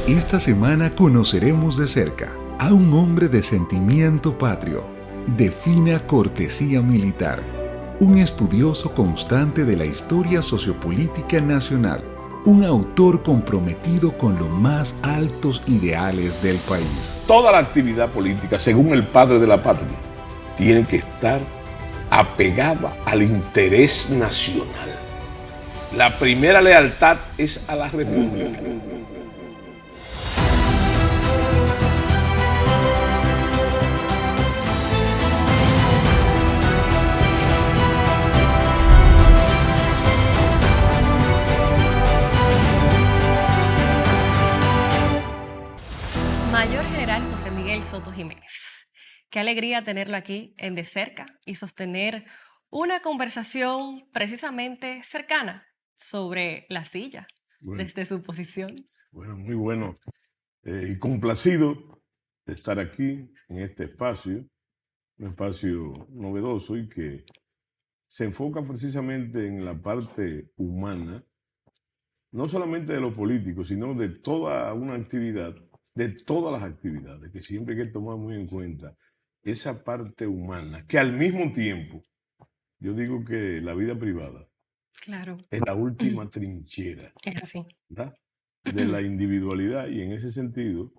Esta semana conoceremos de cerca a un hombre de sentimiento patrio, de fina cortesía militar, un estudioso constante de la historia sociopolítica nacional, un autor comprometido con los más altos ideales del país. Toda la actividad política, según el padre de la patria, tiene que estar apegada al interés nacional. La primera lealtad es a la República. Mayor General José Miguel Soto Jiménez. Qué alegría tenerlo aquí en De Cerca y sostener una conversación precisamente cercana sobre la silla, desde su posición. Bueno, muy bueno y complacido de estar aquí en este espacio, un espacio novedoso y que se enfoca precisamente en la parte humana, no solamente de los políticos, sino de toda una actividad, de todas las actividades, que siempre hay que tomar muy en cuenta esa parte humana, que al mismo tiempo, yo digo que la vida privada Claro. es la última trinchera, Es así. ¿verdad?, de la individualidad, y en ese sentido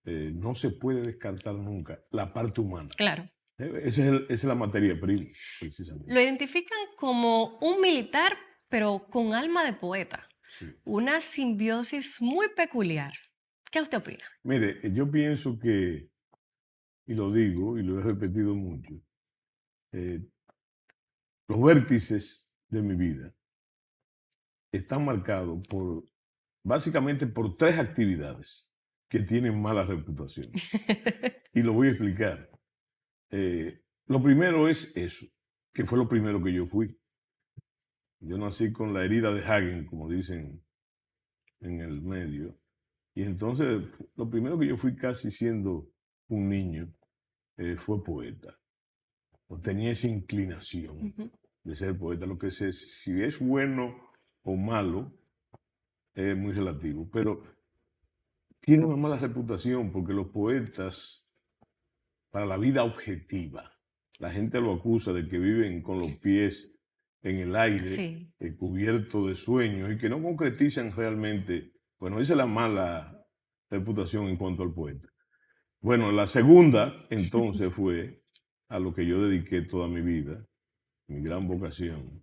no se puede descartar nunca la parte humana. Claro. Esa es la materia prima, precisamente. Lo identifican como un militar, pero con alma de poeta. Sí. Una simbiosis muy peculiar. ¿Qué usted opina? Mire, yo pienso que, y lo digo y lo he repetido mucho, los vértices de mi vida están marcados básicamente por tres actividades que tienen mala reputación. Y lo voy a explicar. Lo primero es eso, que fue lo primero que yo fui. Yo nací con la herida de Hagen, como dicen en el medio. Y entonces, lo primero que yo fui casi siendo un niño fue poeta. Tenía esa inclinación de ser poeta. Lo que si es bueno o malo es muy relativo, pero tiene una mala reputación porque los poetas, para la vida objetiva, la gente lo acusa de que viven con los pies en el aire, Sí. Cubiertos de sueños y que no concretizan realmente. Bueno, esa es la mala reputación en cuanto al poeta. Bueno, la segunda entonces fue a lo que yo dediqué toda mi vida, mi gran vocación.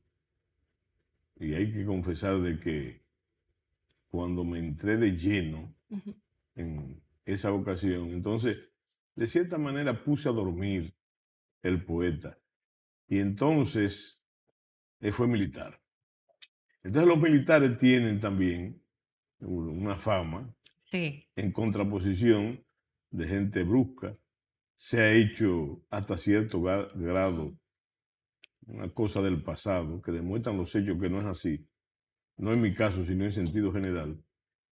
Y hay que confesar de que cuando me entré de lleno en esa vocación, entonces de cierta manera puse a dormir el poeta. Y entonces fue militar. Entonces los militares tienen también una fama, Sí. en contraposición de gente brusca. Se ha hecho hasta cierto grado una cosa del pasado que demuestran los hechos que no es así, no en mi caso, sino en sentido general,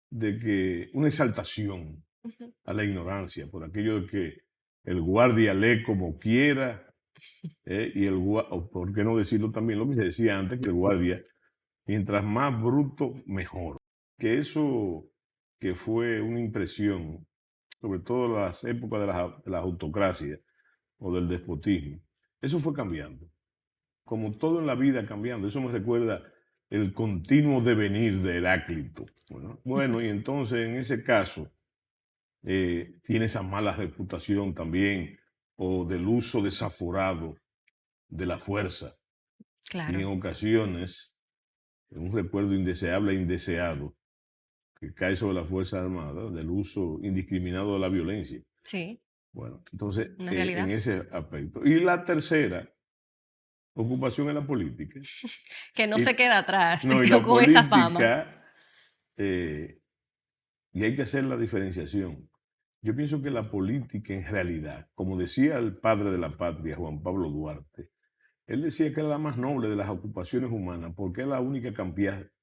de que una exaltación a la ignorancia, por aquello de que el guardia lee como quiera, o por qué no decirlo también lo que se decía antes, que el guardia, mientras más bruto, mejor. Que eso que fue una impresión, sobre todo en las épocas de las autocracias o del despotismo, eso fue cambiando. Como todo en la vida cambiando. Eso me recuerda el continuo devenir de Heráclito. Bueno, y entonces en ese caso tiene esa mala reputación también, o del uso desaforado de la fuerza. Claro. Y en ocasiones, un recuerdo indeseable e indeseado que cae sobre las Fuerzas Armadas, del uso indiscriminado de la violencia. Sí. Bueno, entonces, Una realidad. en ese aspecto. Y la tercera ocupación en la política. Que no se queda atrás, No, y quedó la con esa fama. política, y hay que hacer la diferenciación. Yo pienso que la política en realidad, como decía el padre de la patria, Juan Pablo Duarte, él decía que era la más noble de las ocupaciones humanas porque es la única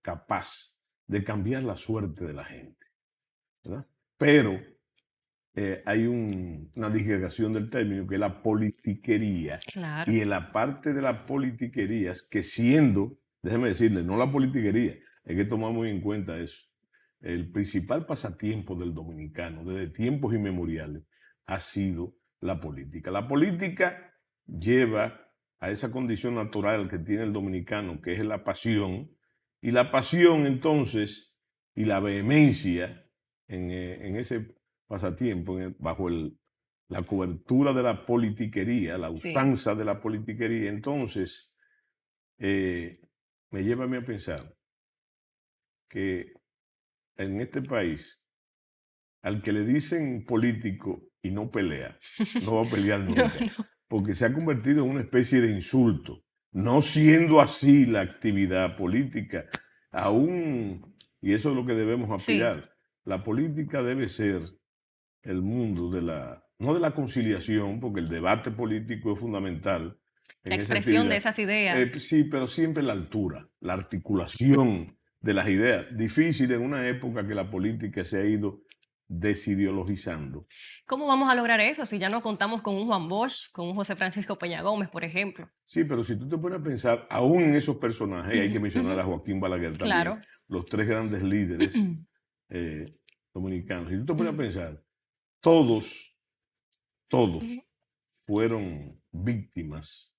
capaz de cambiar la suerte de la gente, ¿verdad? Pero hay una disgregación del término que es la politiquería. Claro. Y en la parte de la politiquería es que siendo, déjeme decirle, no la politiquería, hay que tomar muy en cuenta eso. el principal pasatiempo del dominicano desde tiempos inmemoriales ha sido la política. La política lleva a esa condición natural que tiene el dominicano, que es la pasión, y la pasión entonces y la vehemencia en ese pasatiempo, bajo la cobertura de la politiquería, la usanza de la politiquería, entonces me lleva a mí a pensar que en este país, al que le dicen político y no pelea, no va a pelear nunca, No. porque se ha convertido en una especie de insulto, no siendo así la actividad política, aún, y eso es lo que debemos aspirar. La política debe ser el mundo no de la conciliación, porque el debate político es fundamental. La expresión de esas ideas. Sí, pero siempre la altura, la articulación de las ideas. Difícil en una época que la política se ha ido desideologizando. ¿Cómo vamos a lograr eso si ya no contamos con un Juan Bosch, con un José Francisco Peña Gómez, por ejemplo? Sí, pero si tú te pones a pensar, aún en esos personajes, hay que mencionar a Joaquín Balaguer también, claro, los tres grandes líderes dominicanos. Si tú te pones a pensar, todos fueron víctimas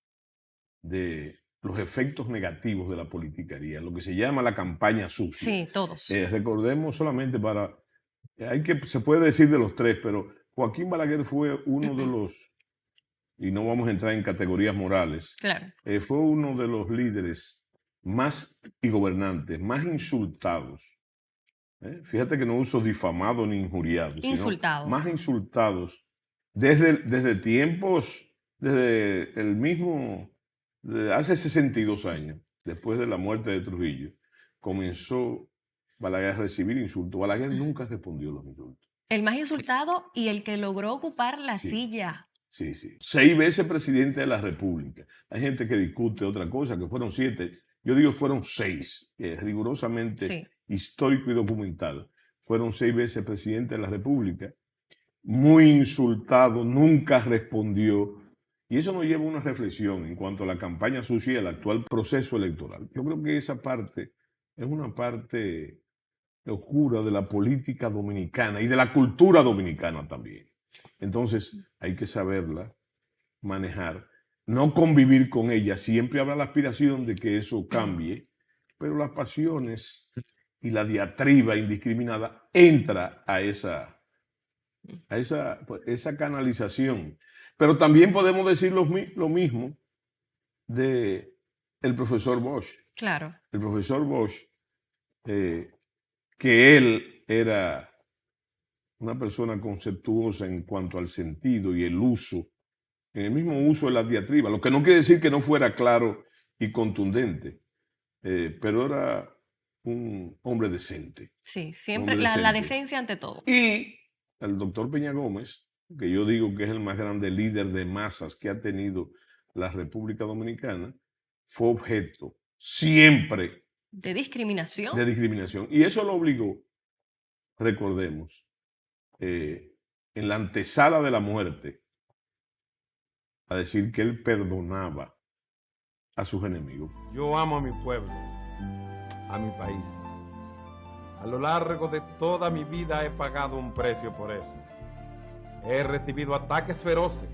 de los efectos negativos de la politiquería, lo que se llama la campaña sucia. Sí, todos. Recordemos solamente se puede decir de los tres, pero Joaquín Balaguer fue uno de los, y no vamos a entrar en categorías morales, claro. Fue uno de los líderes y gobernantes más insultados. Fíjate que no uso difamado ni injuriado, insultado. Sino más insultados desde tiempos, desde el mismo, desde hace 62 años, después de la muerte de Trujillo, comenzó Balaguer a recibir insultos. Balaguer nunca respondió a los insultos. El más insultado y el que logró ocupar la silla. Sí. 6 veces presidente de la República. Hay gente que discute otra cosa, que fueron 7. Yo digo fueron 6, rigurosamente histórico y documental. Fueron 6 veces presidente de la República. Muy insultado, nunca respondió. Y eso nos lleva a una reflexión en cuanto a la campaña sucia y el actual proceso electoral. Yo creo que esa parte es una parte oscura de la política dominicana y de la cultura dominicana también. Entonces hay que saberla manejar, no convivir con ella. Siempre habrá la aspiración de que eso cambie, pero las pasiones y la diatriba indiscriminada entra a esa canalización. Pero también podemos decir lo mismo del profesor Bosch. Claro. El profesor Bosch, que él era una persona conceptuosa en cuanto al sentido y el uso, en el mismo uso de la diatriba, lo que no quiere decir que no fuera claro y contundente, pero era un hombre decente. Sí, siempre la decencia ante todo. Y el doctor Peña Gómez, que yo digo que es el más grande líder de masas que ha tenido la República Dominicana, fue objeto siempre de discriminación. Y eso lo obligó, recordemos, en la antesala de la muerte, a decir que él perdonaba a sus enemigos. Yo amo a mi pueblo, a mi país. A lo largo de toda mi vida he pagado un precio por eso. He recibido ataques feroces,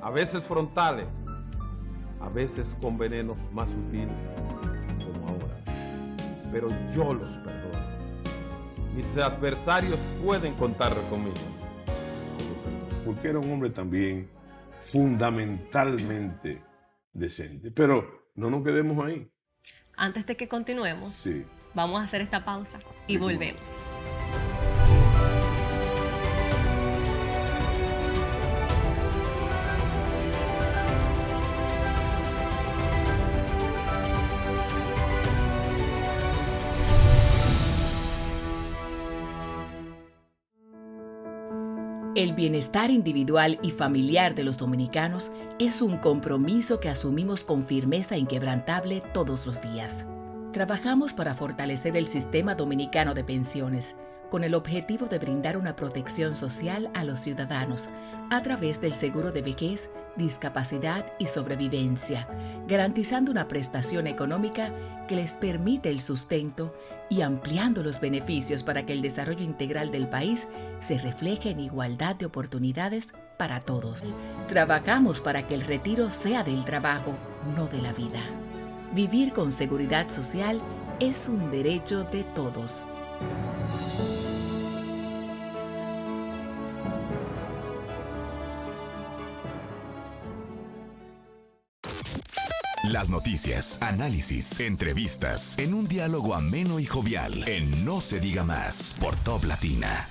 a veces frontales, a veces con venenos más sutiles, como ahora. Pero yo los perdono. Mis adversarios pueden contar conmigo. Porque era un hombre también fundamentalmente decente. Pero no nos quedemos ahí. Antes de que continuemos, vamos a hacer esta pausa y volvemos. El bienestar individual y familiar de los dominicanos es un compromiso que asumimos con firmeza inquebrantable todos los días. Trabajamos para fortalecer el sistema dominicano de pensiones, con el objetivo de brindar una protección social a los ciudadanos a través del seguro de vejez discapacidad y sobrevivencia, garantizando una prestación económica que les permite el sustento y ampliando los beneficios para que el desarrollo integral del país se refleje en igualdad de oportunidades para todos. Trabajamos para que el retiro sea del trabajo, no de la vida. Vivir con seguridad social es un derecho de todos. Las noticias, análisis, entrevistas, en un diálogo ameno y jovial, en No se diga más, por Top Latina.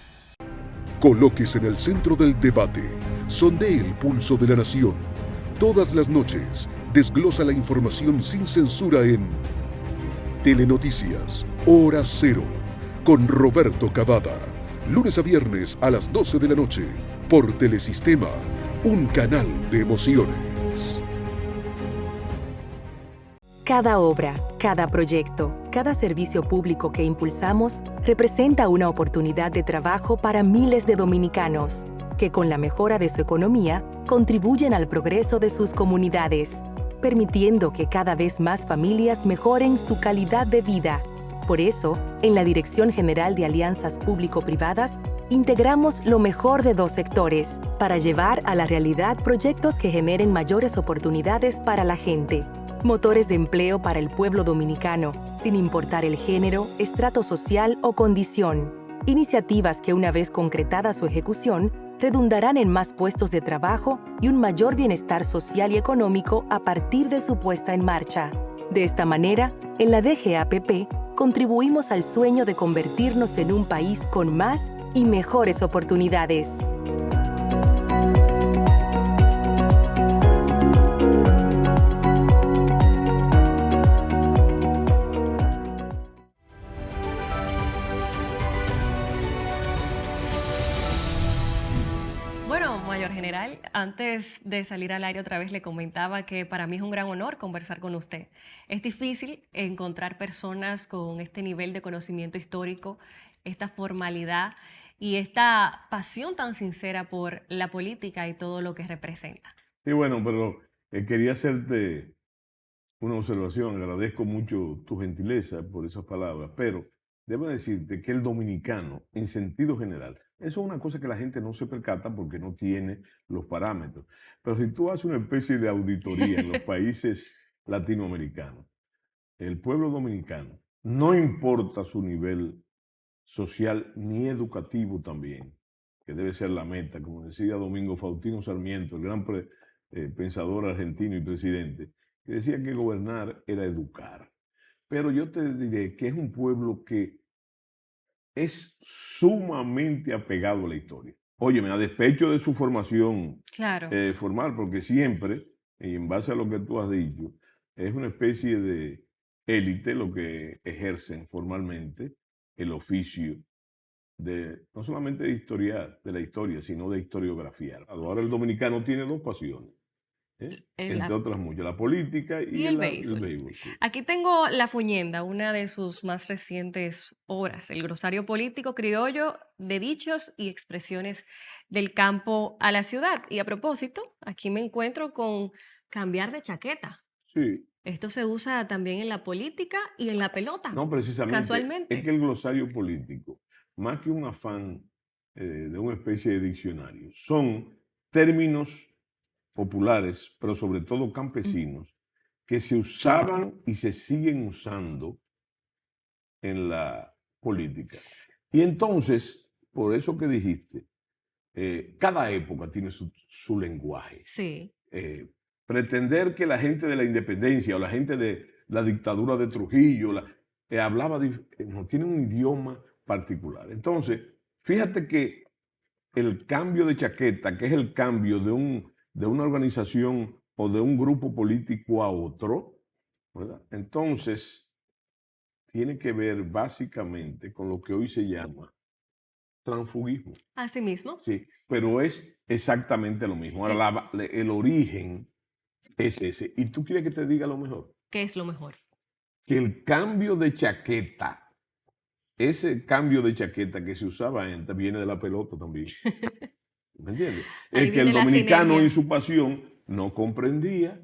Colóquese en el centro del debate. Sondee el pulso de la nación. Todas las noches, desglosa la información sin censura en Telenoticias, Hora Cero, con Roberto Cavada. Lunes a viernes a las 12 de la noche, por Telesistema, un canal de emociones. Cada obra, cada proyecto, cada servicio público que impulsamos representa una oportunidad de trabajo para miles de dominicanos, que con la mejora de su economía contribuyen al progreso de sus comunidades, permitiendo que cada vez más familias mejoren su calidad de vida. Por eso, en la Dirección General de Alianzas Público-Privadas, integramos lo mejor de dos sectores para llevar a la realidad proyectos que generen mayores oportunidades para la gente. Motores de empleo para el pueblo dominicano, sin importar el género, estrato social o condición. Iniciativas que, una vez concretada su ejecución, redundarán en más puestos de trabajo y un mayor bienestar social y económico a partir de su puesta en marcha. De esta manera, en la DGAPP, contribuimos al sueño de convertirnos en un país con más y mejores oportunidades. Bueno, Mayor General, antes de salir al aire otra vez le comentaba que para mí es un gran honor conversar con usted. Es difícil encontrar personas con este nivel de conocimiento histórico, esta formalidad y esta pasión tan sincera por la política y todo lo que representa. Sí, bueno, pero quería hacerte una observación. Agradezco mucho tu gentileza por esas palabras, pero debo decirte que el dominicano, en sentido general, eso es una cosa que la gente no se percata porque no tiene los parámetros. Pero si tú haces una especie de auditoría en los países latinoamericanos, el pueblo dominicano, no importa su nivel social ni educativo también, que debe ser la meta, como decía Domingo Faustino Sarmiento, el gran pensador argentino y presidente, que decía que gobernar era educar. Pero yo te diré que es un pueblo que es sumamente apegado a la historia. Óyeme, a despecho de su formación Claro. formal, porque siempre, y en base a lo que tú has dicho, es una especie de élite lo que ejercen formalmente el oficio de, no solamente de historia, de la historia, sino de historiografiar. Ahora el dominicano tiene dos pasiones, entre otras muchas, la política y el el béisbol. béisbol. Sí. Aquí tengo La Fuñenda, una de sus más recientes obras, el glosario político criollo de dichos y expresiones del campo a la ciudad. Y a propósito, aquí me encuentro con cambiar de chaqueta. Sí. Esto se usa también en la política y en la pelota. No, precisamente. Casualmente. Es que el glosario político, más que un afán de una especie de diccionario, son términos populares, pero sobre todo campesinos, que se usaban y se siguen usando en la política. Y entonces, por eso que dijiste, cada época tiene su lenguaje. Sí. Pretender que la gente de la independencia o la gente de la dictadura de Trujillo hablaba, no tiene un idioma particular. Entonces, fíjate que el cambio de chaqueta, que es el cambio de una organización o de un grupo político a otro, ¿verdad? Entonces, tiene que ver básicamente con lo que hoy se llama transfugismo. Así mismo. Sí, pero es exactamente lo mismo. Ahora, el origen es ese. ¿Y tú quieres que te diga lo mejor? ¿Qué es lo mejor? Que el cambio de chaqueta, ese cambio de chaqueta que se usaba antes, viene de la pelota también. ¿Me entiendes? Ahí Es que el viene la dominicano sinergia. en su pasión no comprendía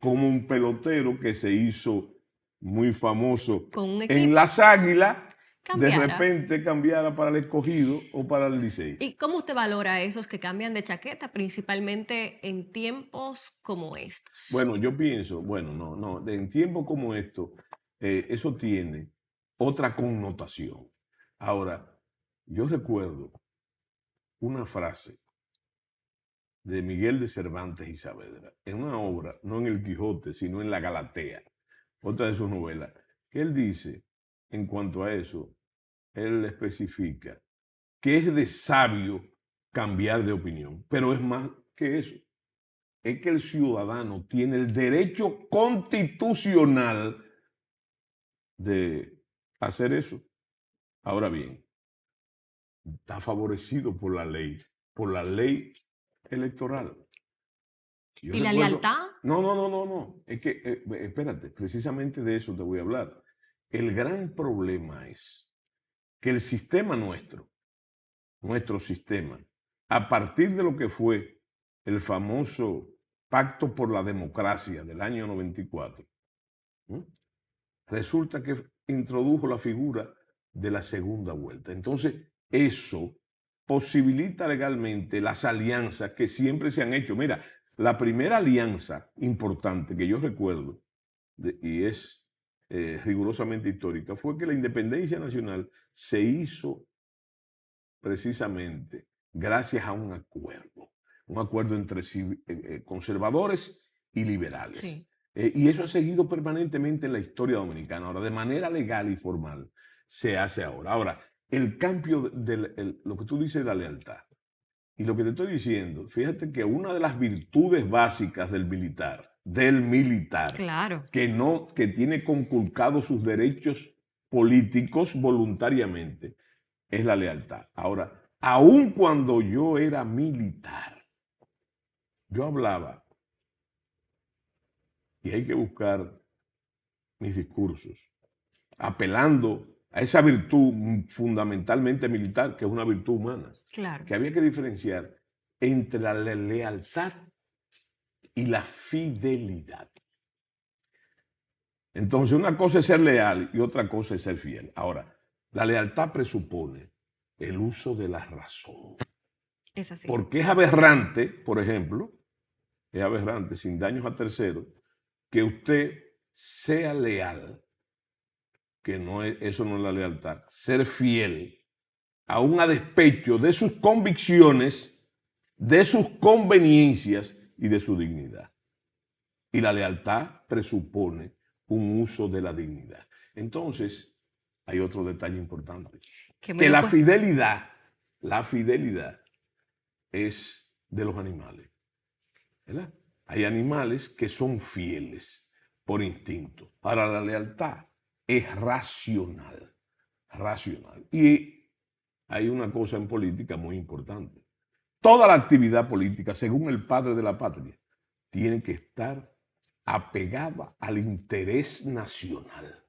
cómo un pelotero que se hizo muy famoso Con un en equipo las Águilas, de cambiara. repente cambiara para el Escogido o para el Licey. ¿Y cómo usted valora a esos que cambian de chaqueta, principalmente en tiempos como estos? Bueno, yo pienso, en tiempos como estos, eso tiene otra connotación. Ahora, yo recuerdo una frase de Miguel de Cervantes y Saavedra, en una obra, no en El Quijote, sino en La Galatea, otra de sus novelas, que él dice, en cuanto a eso, él especifica que es de sabio cambiar de opinión, pero es más que eso. Es que el ciudadano tiene el derecho constitucional de hacer eso. Ahora bien, está favorecido por la ley electoral. Yo ¿Y la recuerdo- lealtad? No. Es que, espérate, precisamente de eso te voy a hablar. El gran problema es que el sistema nuestro sistema, a partir de lo que fue el famoso Pacto por la Democracia del año 94, ¿sí? Resulta que introdujo la figura de la segunda vuelta. Entonces, eso posibilita legalmente las alianzas que siempre se han hecho. Mira, la primera alianza importante que yo recuerdo, y es rigurosamente histórica, fue que la independencia nacional se hizo precisamente gracias a un acuerdo entre conservadores y liberales. Sí. Y eso ha seguido permanentemente en la historia dominicana. Ahora, de manera legal y formal, se hace ahora. Ahora, el cambio de lo que tú dices de la lealtad y lo que te estoy diciendo, fíjate que una de las virtudes básicas del militar, Claro. que tiene conculcados sus derechos políticos voluntariamente, es la lealtad. Ahora, aun cuando yo era militar, yo hablaba, y hay que buscar mis discursos, apelando a esa virtud fundamentalmente militar, que es una virtud humana, Claro. que había que diferenciar entre la lealtad y la fidelidad. Entonces, una cosa es ser leal y otra cosa es ser fiel. Ahora, la lealtad presupone el uso de la razón. Es así. Porque es aberrante, por ejemplo, es aberrante, sin daños a terceros, que usted sea leal, que eso no es la lealtad, ser fiel, aún a despecho de sus convicciones, de sus conveniencias y de su dignidad. Y la lealtad presupone un uso de la dignidad. Entonces, hay otro detalle importante, que la fidelidad es de los animales, ¿verdad? Hay animales que son fieles por instinto. Ahora, la lealtad es racional. Y hay una cosa en política muy importante. Toda la actividad política, según el padre de la patria, tiene que estar apegada al interés nacional.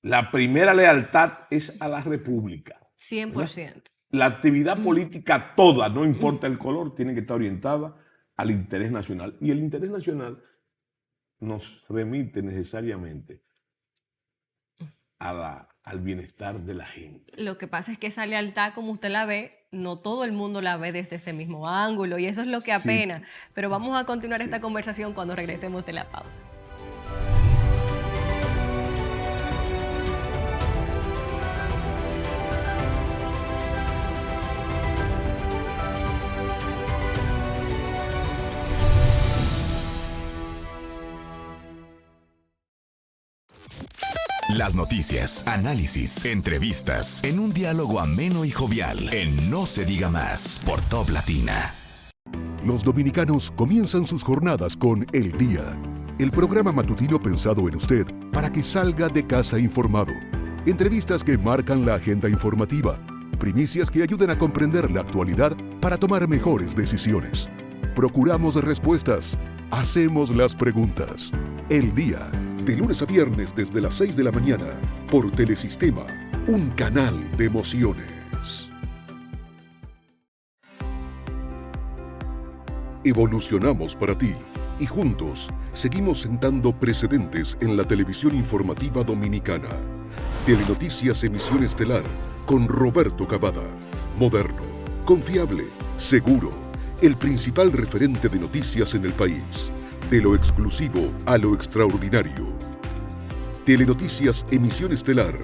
La primera lealtad es a la República. 100%. ¿Verdad? La actividad política toda, no importa el color, tiene que estar orientada al interés nacional. Y el interés nacional nos remite necesariamente al bienestar de la gente. Lo que pasa es que esa lealtad, como usted la ve, no todo el mundo la ve desde ese mismo ángulo y eso es lo que apena. Pero vamos a continuar esta conversación cuando regresemos de la pausa. Las noticias, análisis, entrevistas, en un diálogo ameno y jovial, en No se diga más, por Top Latina. Los dominicanos comienzan sus jornadas con El Día, el programa matutino pensado en usted para que salga de casa informado. Entrevistas que marcan la agenda informativa, primicias que ayuden a comprender la actualidad para tomar mejores decisiones. Procuramos respuestas, hacemos las preguntas. El Día, de lunes a viernes desde las 6 de la mañana, por Telesistema, un canal de emociones. Evolucionamos para ti y juntos seguimos sentando precedentes en la televisión informativa dominicana. Telenoticias Emisión Estelar con Roberto Cavada. Moderno, confiable, seguro. El principal referente de noticias en el país. De lo exclusivo a lo extraordinario. Telenoticias Emisión Estelar.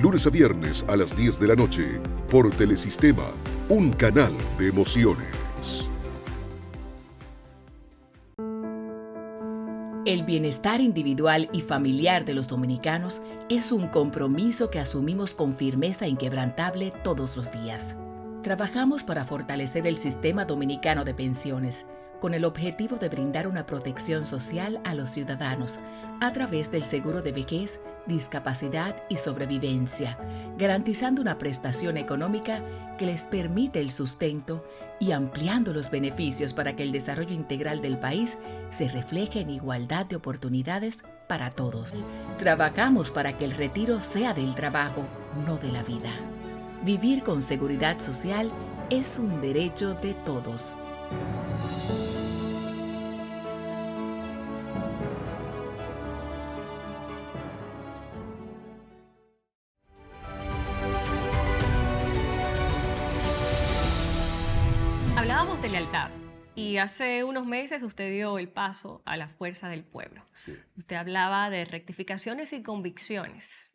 Lunes a viernes a las 10 de la noche. Por Telesistema, un canal de emociones. El bienestar individual y familiar de los dominicanos es un compromiso que asumimos con firmeza inquebrantable todos los días. Trabajamos para fortalecer el sistema dominicano de pensiones, con el objetivo de brindar una protección social a los ciudadanos a través del seguro de vejez, discapacidad y sobrevivencia, garantizando una prestación económica que les permite el sustento y ampliando los beneficios para que el desarrollo integral del país se refleje en igualdad de oportunidades para todos. Trabajamos para que el retiro sea del trabajo, no de la vida. Vivir con seguridad social es un derecho de todos. Hablábamos de lealtad y hace unos meses usted dio el paso a la fuerza del pueblo. Sí. Usted hablaba de rectificaciones y convicciones.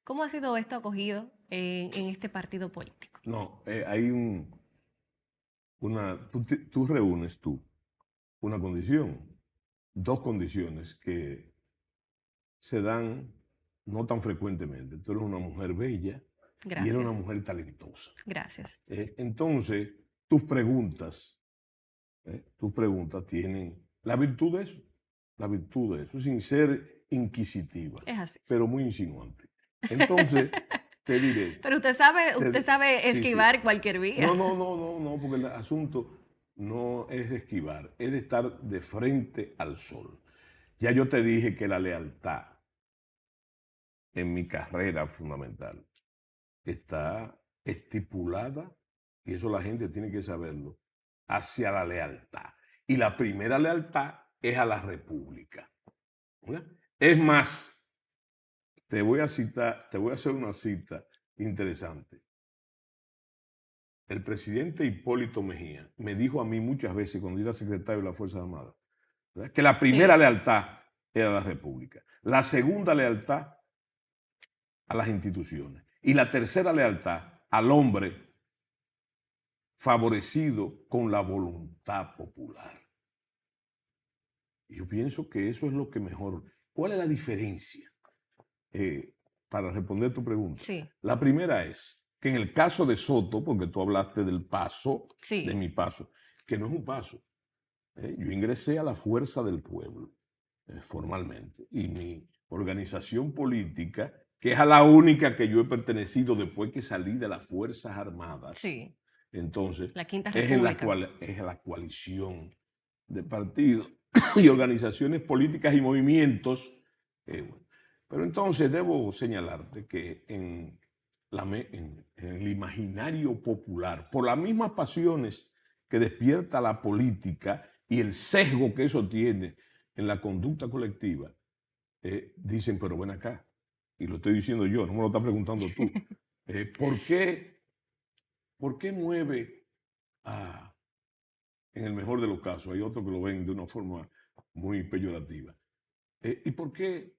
¿Cómo ha sido esto acogido en este partido político? No, hay tú reúnes una condición, dos condiciones que se dan no tan frecuentemente. Tú eres una mujer bella y eres una Gracias. mujer talentosa. Gracias. Entonces, tus preguntas tienen la virtud de eso, sin ser inquisitiva, Es así. pero muy insinuante. Entonces, te diré. Pero usted sabe Sí, esquivar sí. cualquier vía. No, porque el asunto no es esquivar, es de estar de frente al sol. Ya yo te dije que la lealtad en mi carrera fundamental está estipulada, y eso la gente tiene que saberlo, hacia la lealtad. Y la primera lealtad es a la República. ¿Verdad? Es más, te voy a hacer una cita interesante. El presidente Hipólito Mejía me dijo a mí muchas veces cuando yo era secretario de las Fuerzas Armadas, ¿verdad?, que la primera lealtad era a la República, la segunda lealtad a las instituciones y la tercera lealtad al hombre favorecido con la voluntad popular. Y yo pienso que eso es lo que mejor. ¿Cuál es la diferencia? Para responder tu pregunta. Sí. La primera es que en el caso de Soto, porque tú hablaste del paso, Sí. de mi paso, que no es un paso. Yo ingresé a la Fuerza del Pueblo formalmente, y mi organización política, que es a la única que yo he pertenecido después que salí de las Fuerzas Armadas, Sí. entonces La Quinta es República. es la coalición de partidos y organizaciones políticas y movimientos. Bueno. Pero entonces debo señalarte que en el imaginario popular, por las mismas pasiones que despierta la política y el sesgo que eso tiene en la conducta colectiva, dicen, pero ven acá, y lo estoy diciendo yo, no me lo estás preguntando tú, ¿por qué mueve en el mejor de los casos, hay otros que lo ven de una forma muy peyorativa, ¿y por qué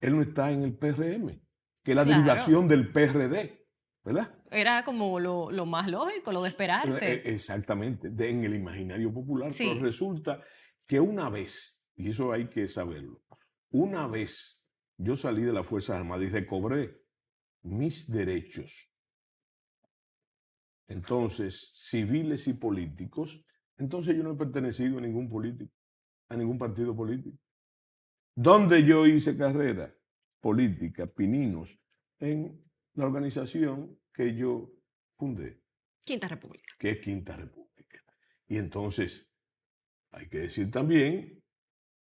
él no está en el PRM, que es la Claro. derivación del PRD, ¿verdad? Era como lo más lógico, lo de esperarse. Exactamente, en el imaginario popular. Sí. Pero resulta que una vez, y eso hay que saberlo, una vez yo salí de las Fuerzas Armadas y recobré mis derechos, entonces, civiles y políticos, entonces yo no he pertenecido a ningún político, a ningún partido político. ¿Dónde yo hice carrera política, Pininos? En la organización que yo fundé, Quinta República. que es Quinta República. Y entonces, hay que decir también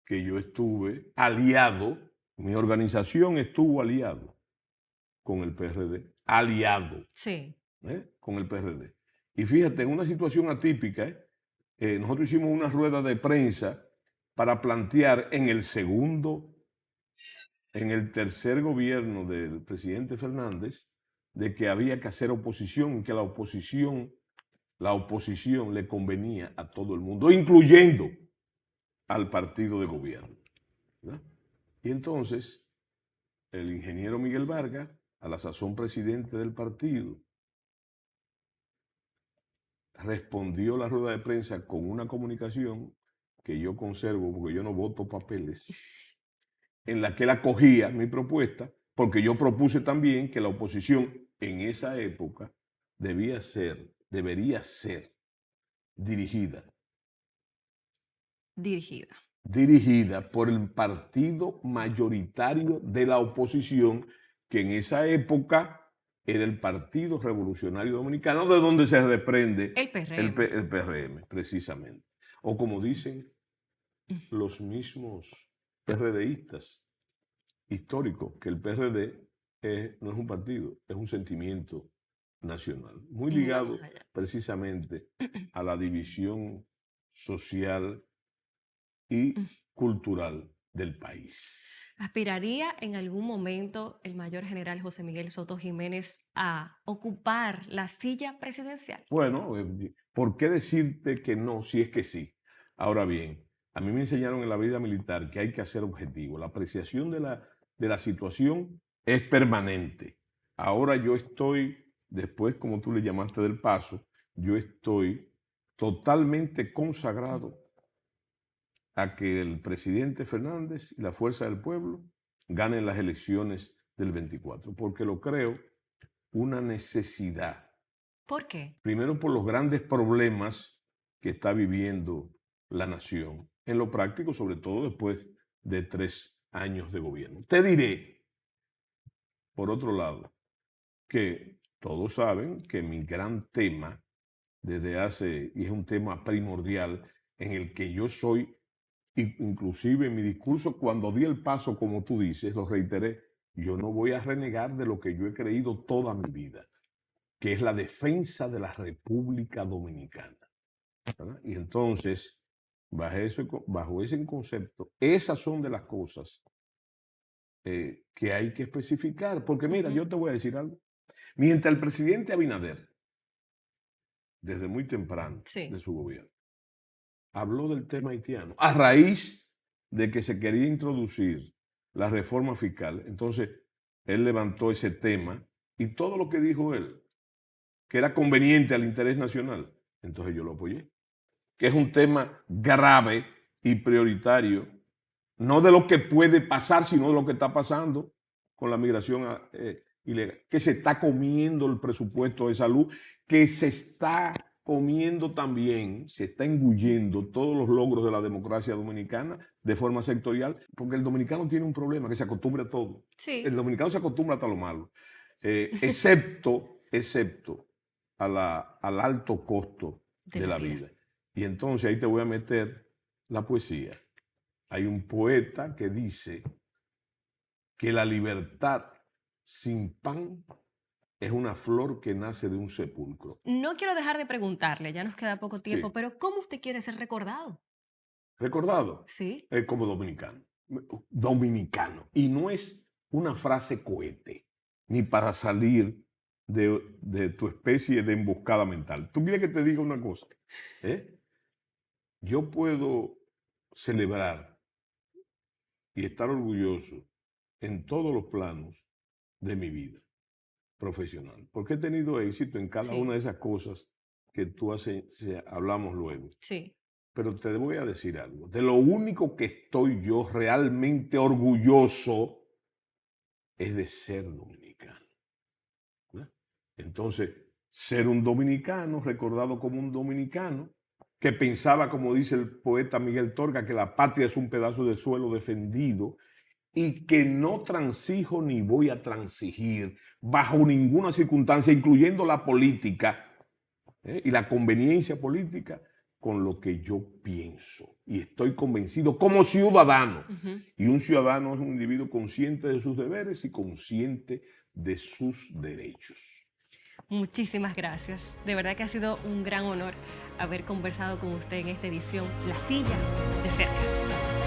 que yo estuve aliado, mi organización estuvo aliado con el PRD, aliado Sí. con el PRD. Y fíjate, en una situación atípica, nosotros hicimos una rueda de prensa para plantear en el tercer gobierno del presidente Fernández, de que había que hacer oposición y que la oposición le convenía a todo el mundo, incluyendo al partido de gobierno, ¿verdad? Y entonces, el ingeniero Miguel Vargas, a la sazón presidente del partido, respondió la rueda de prensa con una comunicación que yo conservo, porque yo no voto papeles, en la que él acogía mi propuesta, porque yo propuse también que la oposición en esa época debería ser dirigida por el partido mayoritario de la oposición, que en esa época era el Partido Revolucionario Dominicano, de donde se desprende El PRM. el PRM, precisamente. O como dicen los mismos PRDistas históricos, que el PRD no es un partido, es un sentimiento nacional, muy ligado precisamente a la división social y cultural del país. ¿Aspiraría en algún momento el mayor general José Miguel Soto Jiménez a ocupar la silla presidencial? Bueno, ¿por qué decirte que no si es que sí? Ahora bien, a mí me enseñaron en la vida militar que hay que hacer objetivo. La apreciación de la situación es permanente. Ahora yo estoy, después, como tú le llamaste del paso, yo estoy totalmente consagrado a que el presidente Fernández y la Fuerza del Pueblo ganen las elecciones del 24, porque lo creo una necesidad. ¿Por qué? Primero, por los grandes problemas que está viviendo la nación, en lo práctico, sobre todo después de 3 años de gobierno. Te diré, por otro lado, que todos saben que mi gran tema desde hace, y es un tema primordial en el que yo soy, inclusive en mi discurso, cuando di el paso, como tú dices, lo reiteré, yo no voy a renegar de lo que yo he creído toda mi vida, que es la defensa de la República Dominicana, ¿verdad? Y entonces, bajo ese concepto, esas son de las cosas que hay que especificar, porque mira, yo te voy a decir algo. Mientras el presidente Abinader, desde muy temprano de su gobierno, habló del tema haitiano, a raíz de que se quería introducir la reforma fiscal, entonces él levantó ese tema y todo lo que dijo él, que era conveniente al interés nacional, entonces yo lo apoyé. Que es un tema grave y prioritario, no de lo que puede pasar, sino de lo que está pasando con la migración ilegal, que se está comiendo el presupuesto de salud, que se está comiendo también, se está engullendo todos los logros de la democracia dominicana de forma sectorial, porque el dominicano tiene un problema, que se acostumbra a todo. Sí. El dominicano se acostumbra hasta lo malo, excepto al alto costo de la vida. Y entonces ahí te voy a meter la poesía. Hay un poeta que dice que la libertad sin pan es una flor que nace de un sepulcro. No quiero dejar de preguntarle, ya nos queda poco tiempo, Sí. pero ¿cómo usted quiere ser recordado? ¿Recordado? Sí. Como dominicano. Dominicano. Y no es una frase cohete, ni para salir de tu especie de emboscada mental. Tú quieres que te diga una cosa, Yo puedo celebrar y estar orgulloso en todos los planos de mi vida profesional, porque he tenido éxito en cada una de esas cosas que tú hablamos luego. Sí. Pero te voy a decir algo. De lo único que estoy yo realmente orgulloso es de ser dominicano, ¿no? Entonces, ser un dominicano, recordado como un dominicano, que pensaba, como dice el poeta Miguel Torga, que la patria es un pedazo de suelo defendido y que no transijo ni voy a transigir bajo ninguna circunstancia, incluyendo la política y la conveniencia política, con lo que yo pienso. Y estoy convencido como ciudadano. Y un ciudadano es un individuo consciente de sus deberes y consciente de sus derechos. Muchísimas gracias. De verdad que ha sido un gran honor haber conversado con usted en esta edición La Silla de Cerca.